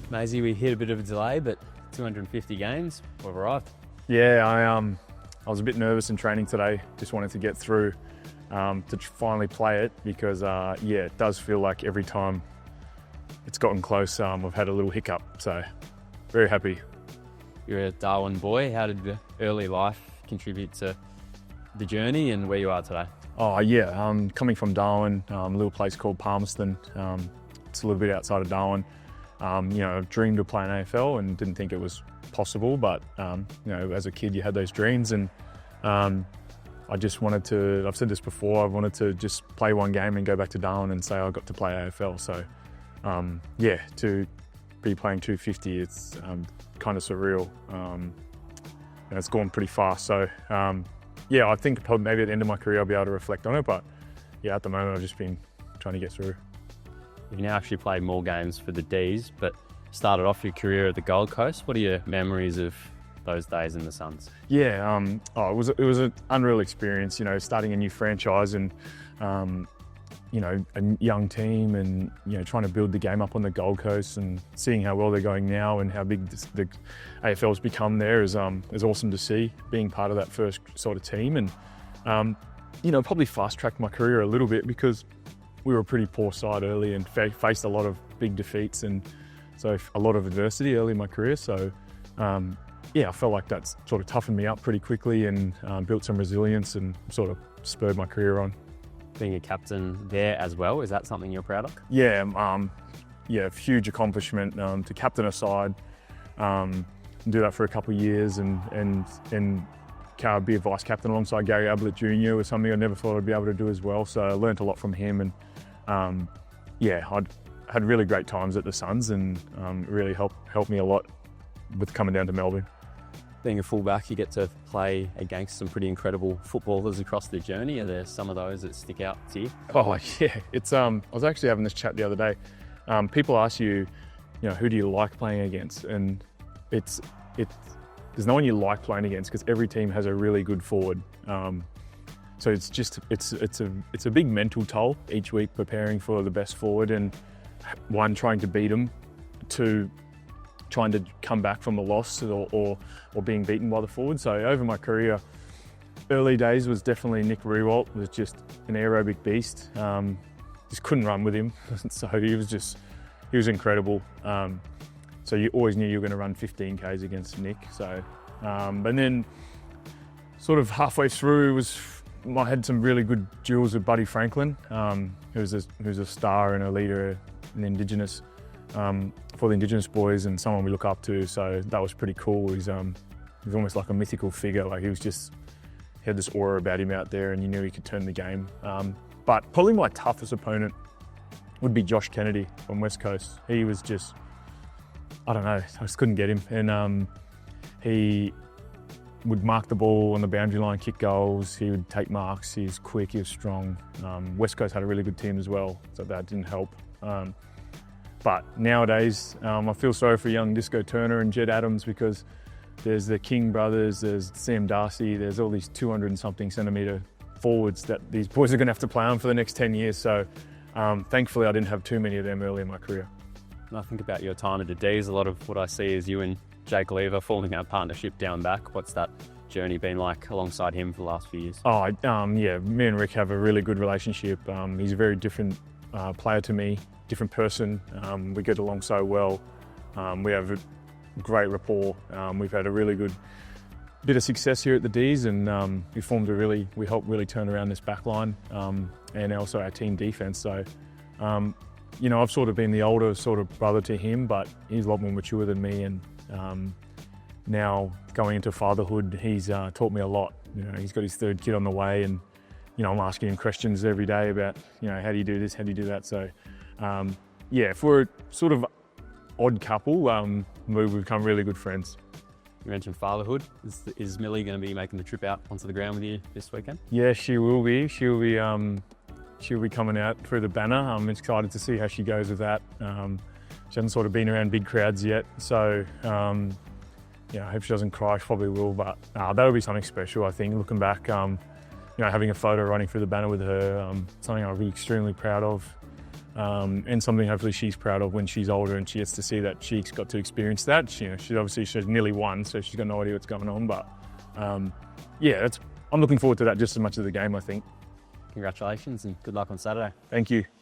Maisie, we hit a bit of a delay, but 250 games, we've arrived. Yeah, I was a bit nervous in training today. Just wanted to get through to finally play it because, yeah, it does feel like every time it's gotten close, we've had a little hiccup. So, very happy. You're a Darwin boy. How did the early life contribute to the journey and where you are today? Oh, yeah, coming from Darwin, a little place called Palmerston. It's a little bit outside of Darwin. You know, I dreamed of playing AFL and didn't think it was possible, but you know, as a kid you had those dreams, and I just wanted to, I've said this before, I wanted to just play one game and go back to Darwin and say I got to play AFL. So yeah, to be playing 250, it's kind of surreal. And it's gone pretty fast. So yeah, I think probably maybe at the end of my career I'll be able to reflect on it, but yeah, at the moment I've just been trying to get through. You now actually played more games for the D's, but started off your career at the Gold Coast. What are your memories of those days in the Suns? Yeah, it was an unreal experience. You know, starting a new franchise and you know, a young team, and you know, trying to build the game up on the Gold Coast and seeing how well they're going now and how big the AFL's become there is awesome to see. Being part of that first sort of team, and you know, probably fast-tracked my career a little bit because we were a pretty poor side early and faced a lot of big defeats, and so a lot of adversity early in my career. So yeah, I felt like that's sort of toughened me up pretty quickly and built some resilience and sort of spurred my career on. Being a captain there as well, is that something you're proud of? Yeah, yeah, huge accomplishment to captain a side, and do that for a couple of years, and be a vice captain alongside Gary Ablett Jr. was something I never thought I'd be able to do as well. So I learnt a lot from him, and yeah, I'd had really great times at the Suns, and it really helped me a lot with coming down to Melbourne. Being a fullback, you get to play against some pretty incredible footballers across the journey. Are there some of those that stick out to you? Oh yeah, it's I was actually having this chat the other day. People ask you, you know, who do you like playing against, and there's no one you like playing against because every team has a really good forward. So it's a big mental toll each week preparing for the best forward, and one, trying to beat them, two, trying to come back from a loss or being beaten by the forward. So over my career, early days was definitely Nick Riewoldt, was just an aerobic beast. Just couldn't run with him, so he was incredible. So you always knew you were going to run 15 Ks against Nick. So, and then sort of halfway through I had some really good duels with Buddy Franklin, who's a star and a leader, an Indigenous, for the Indigenous boys, and someone we look up to. So that was pretty cool. He's almost like a mythical figure. Like he had this aura about him out there, and you knew he could turn the game. But probably my toughest opponent would be Josh Kennedy from West Coast. He was just, I don't know, I just couldn't get him. And he would mark the ball on the boundary line, kick goals. He would take marks. He was quick, he was strong. West Coast had a really good team as well, so that didn't help. But nowadays, I feel sorry for young Disco Turner and Jed Adams, because there's the King brothers, there's Sam Darcy, there's all these 200 and something centimetre forwards that these boys are going to have to play on for the next 10 years. So thankfully I didn't have too many of them early in my career. When I think about your time at the D's, a lot of what I see is you and Jake Lever forming a partnership down back. What's that journey been like alongside him for the last few years? Oh, yeah, me and Rick have a really good relationship. He's a very different player to me, different person. We get along so well. We have a great rapport. We've had a really good bit of success here at the D's, and we helped really turn around this back line, and also our team defence. So, you know, I've sort of been the older sort of brother to him, but he's a lot more mature than me, and now going into fatherhood, he's taught me a lot. You know, he's got his third kid on the way, and you know, I'm asking him questions every day about, you know, how do you do this, how do you do that? So, yeah, for a sort of odd couple, we've become really good friends. You mentioned fatherhood. Is Millie going to be making the trip out onto the ground with you this weekend? Yeah, she will be. She'll be coming out through the banner. I'm excited to see how she goes with that. She hasn't sort of been around big crowds yet, so yeah, I hope she doesn't cry. She probably will, but that'll be something special, I think. Looking back, you know, having a photo running through the banner with her, something I'll be extremely proud of. and something hopefully she's proud of when she's older and she gets to see that she's got to experience that. She's nearly won, so she's got no idea what's going on. But yeah, I'm looking forward to that just as much as the game, I think. Congratulations and good luck on Saturday. Thank you.